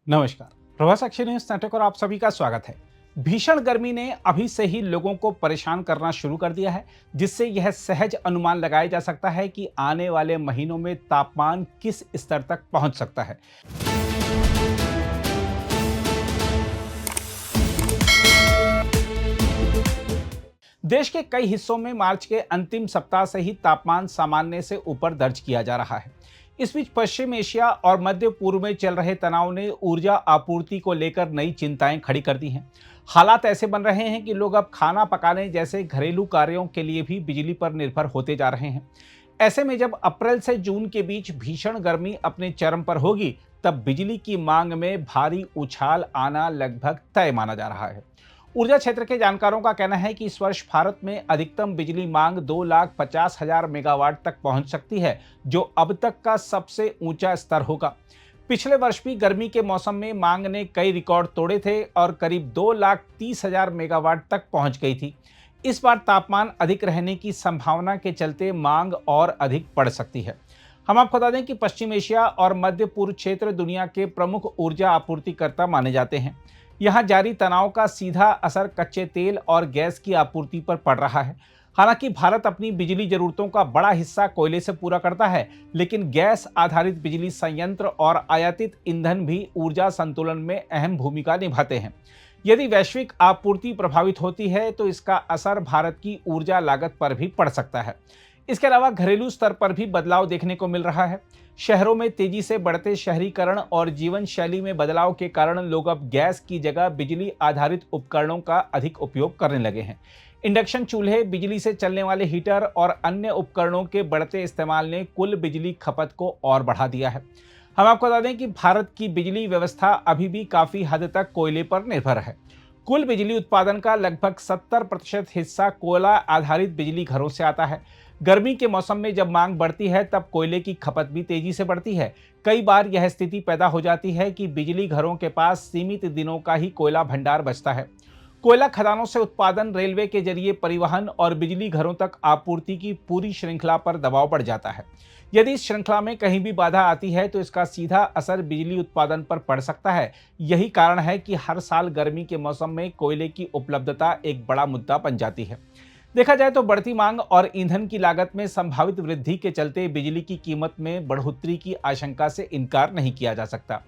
नमस्कार। Prabhas Akshay news network और आप सभी का स्वागत है। भीषण गर्मी ने अभी से ही लोगों को परेशान करना शुरू कर दिया है, जिससे यह सहज अनुमान लगाया जा सकता है कि आने वाले महीनों में तापमान किस स्तर तक पहुंच सकता है। देश के कई हिस्सों में मार्च के अंतिम सप्ताह से ही तापमान सामान्य से ऊपर दर्ज किया जा रहा है। इस बीच पश्चिम एशिया और मध्य पूर्व में चल रहे तनाव ने ऊर्जा आपूर्ति को लेकर नई चिंताएं खड़ी कर दी हैं। हालात ऐसे बन रहे हैं कि लोग अब खाना पकाने जैसे घरेलू कार्यों के लिए भी बिजली पर निर्भर होते जा रहे हैं। ऐसे में जब अप्रैल से जून के बीच भीषण गर्मी अपने चरम पर होगी, तब बिजली की मांग में भारी उछाल आना लगभग तय माना जा रहा है। ऊर्जा क्षेत्र के जानकारों का कहना है कि इस वर्ष भारत में अधिकतम बिजली मांग 2,50,000 मेगावाट तक पहुंच सकती है, जो अब तक का सबसे ऊंचा स्तर होगा। पिछले वर्ष भी गर्मी के मौसम में मांग ने कई रिकॉर्ड तोड़े थे और करीब 2,30,000 मेगावाट तक पहुंच गई थी। इस बार तापमान अधिक रहने की संभावना के चलते मांग और अधिक बढ़ सकती है। हम आपको बता दें कि पश्चिम एशिया और मध्य पूर्व क्षेत्र दुनिया के प्रमुख ऊर्जा आपूर्तिकर्ता माने जाते हैं। यहाँ जारी तनाव का सीधा असर कच्चे तेल और गैस की आपूर्ति पर पड़ रहा है। हालांकि भारत अपनी बिजली जरूरतों का बड़ा हिस्सा कोयले से पूरा करता है, लेकिन गैस आधारित बिजली संयंत्र और आयातित ईंधन भी ऊर्जा संतुलन में अहम भूमिका निभाते हैं। यदि वैश्विक आपूर्ति प्रभावित होती है तो इसका असर भारत की ऊर्जा लागत पर भी पड़ सकता है। इसके अलावा घरेलू स्तर पर भी बदलाव देखने को मिल रहा है। शहरों में तेजी से बढ़ते शहरीकरण और जीवन शैली में बदलाव के कारण लोग अब गैस की जगह बिजली आधारित उपकरणों का अधिक उपयोग करने लगे हैं। इंडक्शन चूल्हे, बिजली से चलने वाले हीटर और अन्य उपकरणों के बढ़ते इस्तेमाल ने कुल बिजली खपत को और बढ़ा दिया है। हम आपको बता दें कि भारत की बिजली व्यवस्था अभी भी काफी हद तक कोयले पर निर्भर है। कुल बिजली उत्पादन का लगभग 70% हिस्सा कोयला आधारित बिजली घरों से आता है। गर्मी के मौसम में जब मांग बढ़ती है, तब कोयले की खपत भी तेजी से बढ़ती है। कई बार यह स्थिति पैदा हो जाती है कि बिजली घरों के पास सीमित दिनों का ही कोयला भंडार बचता है। कोयला खदानों से उत्पादन, रेलवे के जरिए परिवहन और बिजली घरों तक आपूर्ति की पूरी श्रृंखला पर दबाव बढ़ जाता है। यदि इस श्रृंखला में कहीं भी बाधा आती है तो इसका सीधा असर बिजली उत्पादन पर पड़ सकता है। यही कारण है कि हर साल गर्मी के मौसम में कोयले की उपलब्धता एक बड़ा मुद्दा बन जाती है। देखा जाए तो बढ़ती मांग और ईंधन की लागत में संभावित वृद्धि के चलते बिजली की कीमत में बढ़ोतरी की आशंका से इनकार नहीं किया जा सकता।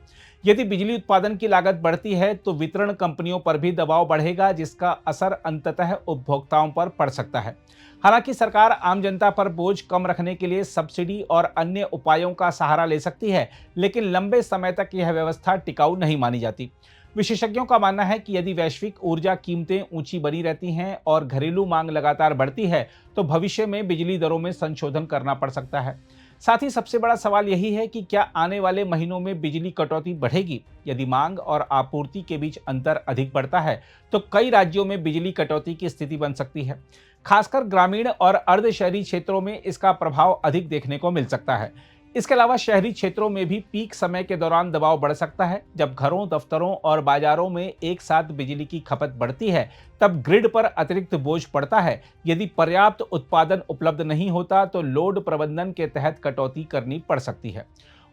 यदि बिजली उत्पादन की लागत बढ़ती है तो वितरण कंपनियों पर भी दबाव बढ़ेगा, जिसका असर अंततः उपभोक्ताओं पर पड़ सकता है। हालांकि सरकार आम जनता पर बोझ कम रखने के लिए सब्सिडी और अन्य उपायों का सहारा ले सकती है, लेकिन लंबे समय तक यह व्यवस्था टिकाऊ नहीं मानी जाती। विशेषज्ञों का मानना है कि यदि वैश्विक ऊर्जा कीमतें ऊंची बनी रहती हैं और घरेलू मांग लगातार बढ़ती है, तो भविष्य में बिजली दरों में संशोधन करना पड़ सकता है। साथ ही सबसे बड़ा सवाल यही है कि क्या आने वाले महीनों में बिजली कटौती बढ़ेगी। यदि मांग और आपूर्ति के बीच अंतर अधिक बढ़ता है तो कई राज्यों में बिजली कटौती की स्थिति बन सकती है। खासकर ग्रामीण और अर्ध शहरी क्षेत्रों में इसका प्रभाव अधिक देखने को मिल सकता है। इसके अलावा शहरी क्षेत्रों में भी पीक समय के दौरान दबाव बढ़ सकता है। जब घरों, दफ्तरों और बाजारों में एक साथ बिजली की खपत बढ़ती है, तब ग्रिड पर अतिरिक्त बोझ पड़ता है। यदि पर्याप्त उत्पादन उपलब्ध नहीं होता तो लोड प्रबंधन के तहत कटौती करनी पड़ सकती है।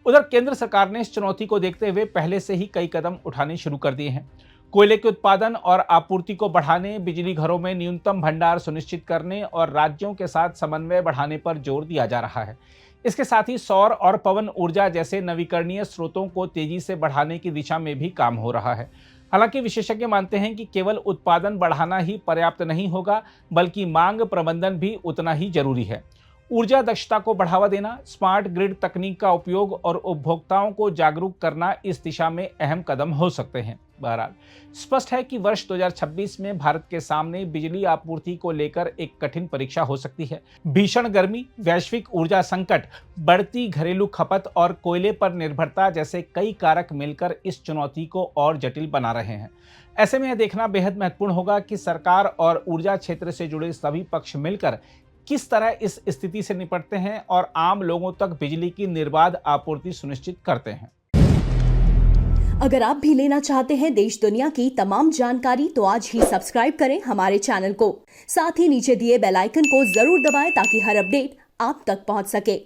उधर केंद्र सरकार ने इस चुनौती को देखते हुए पहले से ही कई कदम उठाने शुरू कर दिए हैं। कोयले के उत्पादन और आपूर्ति को बढ़ाने, बिजली घरों में न्यूनतम भंडार सुनिश्चित करने और राज्यों के साथ समन्वय बढ़ाने पर जोर दिया जा रहा है। इसके साथ ही सौर और पवन ऊर्जा जैसे नवीकरणीय स्रोतों को तेजी से बढ़ाने की दिशा में भी काम हो रहा है। हालांकि विशेषज्ञ मानते हैं कि केवल उत्पादन बढ़ाना ही पर्याप्त नहीं होगा, बल्कि मांग प्रबंधन भी उतना ही जरूरी है। ऊर्जा दक्षता को बढ़ावा देना, स्मार्ट ग्रिड तकनीक का उपयोग और उपभोक्ताओं को जागरूक करना इस दिशा में अहम कदम हो सकते हैं। बहरहाल स्पष्ट है कि वर्ष 2026 में भारत के सामने बिजली आपूर्ति को लेकर एक कठिन परीक्षा हो सकती है। भीषण गर्मी, वैश्विक ऊर्जा संकट, बढ़ती घरेलू खपत और कोयले पर निर्भरता जैसे कई कारक मिलकर इस चुनौती को और जटिल बना रहे हैं। ऐसे में यह देखना बेहद महत्वपूर्ण होगा कि सरकार और ऊर्जा क्षेत्र से जुड़े सभी पक्ष मिलकर किस तरह इस स्थिति से निपटते हैं और आम लोगों तक बिजली की निर्बाध आपूर्ति सुनिश्चित करते हैं। अगर आप भी लेना चाहते हैं देश दुनिया की तमाम जानकारी, तो आज ही सब्सक्राइब करें हमारे चैनल को। साथ ही नीचे दिए बेल आइकन को जरूर दबाएं ताकि हर अपडेट आप तक पहुंच सके।